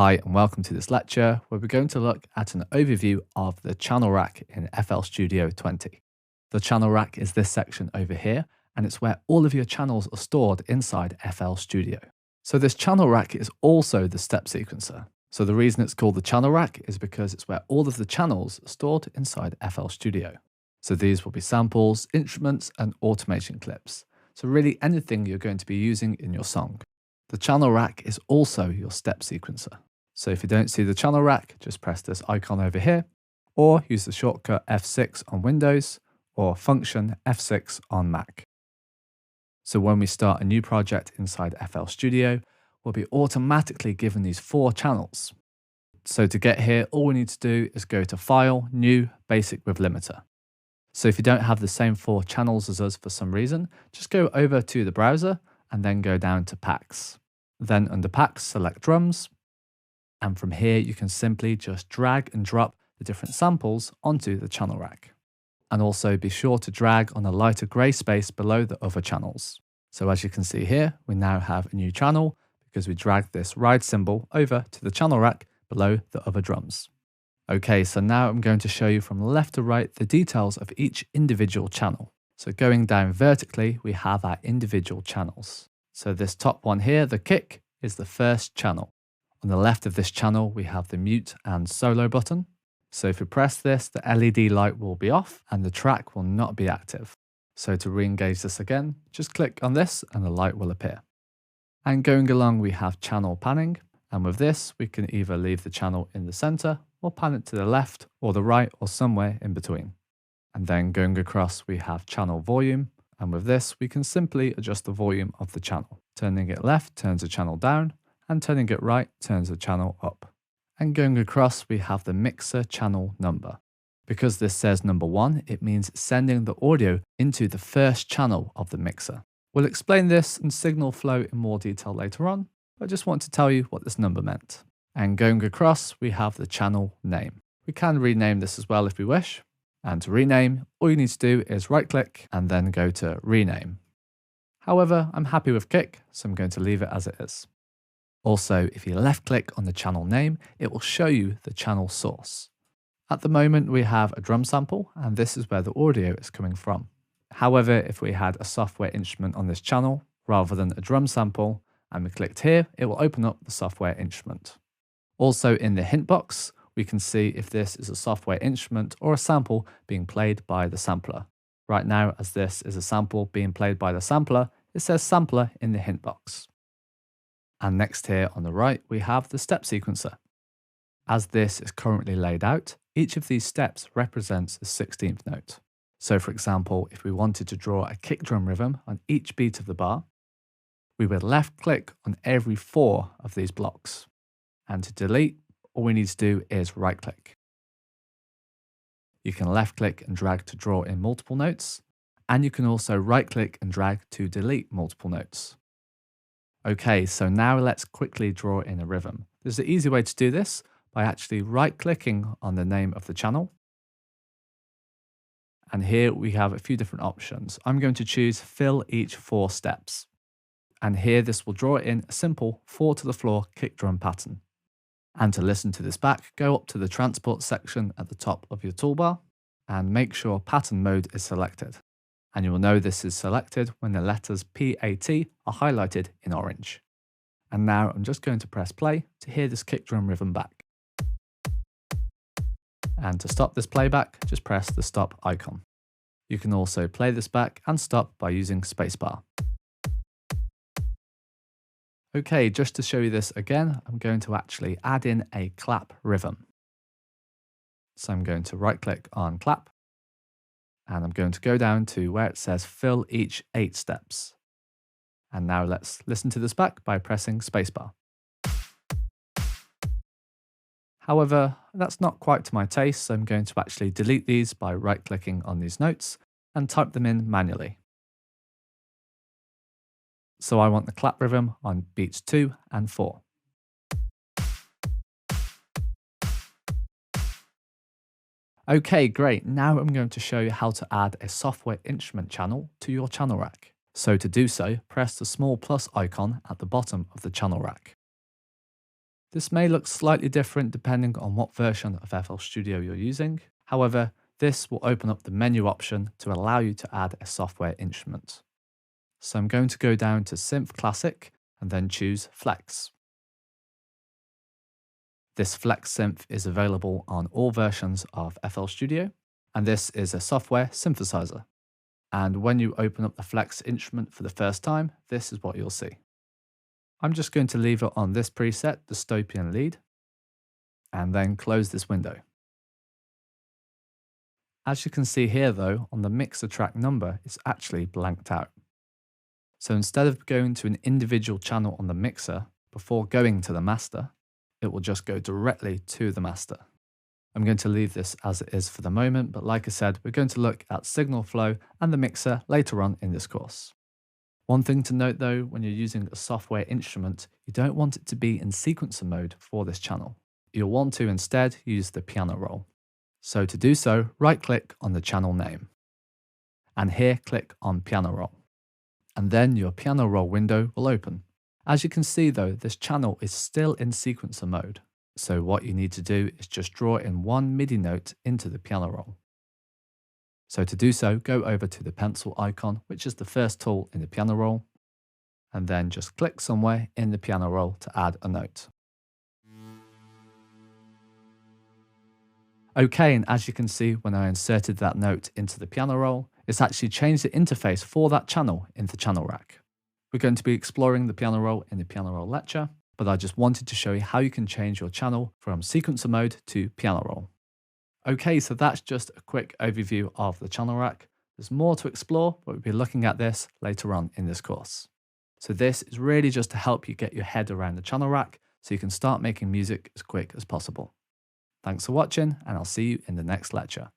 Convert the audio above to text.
Hi and welcome to this lecture where we're going to look at an overview of the channel rack in FL Studio 20. The channel rack is this section over here, and it's where all of your channels are stored inside FL Studio. So this channel rack is also the step sequencer. So the reason it's called the channel rack is because it's where all of the channels are stored inside FL Studio. So these will be samples, instruments, and automation clips. So really anything you're going to be using in your song. The channel rack is also your step sequencer. So if you don't see the channel rack, just press this icon over here, or use the shortcut F6 on Windows, or function F6 on Mac. So when we start a new project inside FL Studio, we'll be automatically given these 4 channels. So to get here, all we need to do is go to File, New, Basic with Limiter. So if you don't have the same 4 channels as us for some reason, just go over to the browser and then go down to Packs. Then under Packs, select Drums. And from here, you can simply just drag and drop the different samples onto the channel rack. And also be sure to drag on the lighter grey space below the other channels. So as you can see here, we now have a new channel because we dragged this ride symbol over to the channel rack below the other drums. Okay, so now I'm going to show you from left to right the details of each individual channel. So going down vertically, we have our individual channels. So this top one here, the kick, is the first channel. On the left of this channel, we have the mute and solo button. So if we press this, the LED light will be off and the track will not be active. So to re-engage this again, just click on this and the light will appear. And going along, we have channel panning. And with this, we can either leave the channel in the center or pan it to the left or the right or somewhere in between. And then going across, we have channel volume. And with this, we can simply adjust the volume of the channel. Turning it left turns the channel down, and turning it right turns the channel up. And going across, we have the mixer channel number. Because this says number 1, it means sending the audio into the first channel of the mixer. We'll explain this and signal flow in more detail later on, but I just want to tell you what this number meant. And going across, we have the channel name. We can rename this as well if we wish. And to rename, all you need to do is right click and then go to rename. However, I'm happy with kick, so I'm going to leave it as it is. Also, if you left click on the channel name, it will show you the channel source. At the moment, we have a drum sample, and this is where the audio is coming from. However, if we had a software instrument on this channel, rather than a drum sample, and we clicked here, it will open up the software instrument. Also in the hint box, we can see if this is a software instrument or a sample being played by the sampler. Right now, as this is a sample being played by the sampler, it says sampler in the hint box. And next here on the right, we have the step sequencer. As this is currently laid out, each of these steps represents a 16th note. So for example, if we wanted to draw a kick drum rhythm on each beat of the bar, we would left click on every 4 of these blocks. And to delete, all we need to do is right click. You can left click and drag to draw in multiple notes, and you can also right click and drag to delete multiple notes. Okay, so now let's quickly draw in a rhythm. There's an easy way to do this by actually right clicking on the name of the channel. And here we have a few different options. I'm going to choose fill each 4 steps. And here this will draw in a simple 4 to the floor kick drum pattern. And to listen to this back, go up to the transport section at the top of your toolbar and make sure pattern mode is selected. And you will know this is selected when the letters PAT are highlighted in orange. And now I'm just going to press play to hear this kick drum rhythm back. And to stop this playback, just press the stop icon. You can also play this back and stop by using spacebar. Okay, just to show you this again, I'm going to actually add in a clap rhythm. So I'm going to right click on clap, and I'm going to go down to where it says fill each 8 steps. And now let's listen to this back by pressing spacebar. However, that's not quite to my taste, so I'm going to actually delete these by right clicking on these notes and type them in manually. So I want the clap rhythm on beats 2 and 4. Okay, great. Now I'm going to show you how to add a software instrument channel to your channel rack. So to do so, press the small plus icon at the bottom of the channel rack. This may look slightly different depending on what version of FL Studio you're using. However, this will open up the menu option to allow you to add a software instrument. So I'm going to go down to Synth Classic and then choose Flex. This Flex Synth is available on all versions of FL Studio, and this is a software synthesizer. And when you open up the Flex instrument for the first time, this is what you'll see. I'm just going to leave it on this preset, Dystopian Lead, and then close this window. As you can see here though, on the mixer track number, it's actually blanked out. So instead of going to an individual channel on the mixer before going to the master, it will just go directly to the master. I'm going to leave this as it is for the moment, but like I said, we're going to look at signal flow and the mixer later on in this course. One thing to note though, when you're using a software instrument, you don't want it to be in sequencer mode for this channel. You'll want to instead use the piano roll. So to do so, right click on the channel name. And here click on piano roll. And then your piano roll window will open. As you can see though, this channel is still in sequencer mode. So what you need to do is just draw in one MIDI note into the piano roll. So to do so, go over to the pencil icon, which is the first tool in the piano roll, and then just click somewhere in the piano roll to add a note. Okay, and as you can see, when I inserted that note into the piano roll, it's actually changed the interface for that channel in the channel rack. We're going to be exploring the piano roll in the piano roll lecture, but I just wanted to show you how you can change your channel from sequencer mode to piano roll. Okay, so that's just a quick overview of the channel rack. There's more to explore, but we'll be looking at this later on in this course. So this is really just to help you get your head around the channel rack so you can start making music as quick as possible. Thanks for watching, and I'll see you in the next lecture.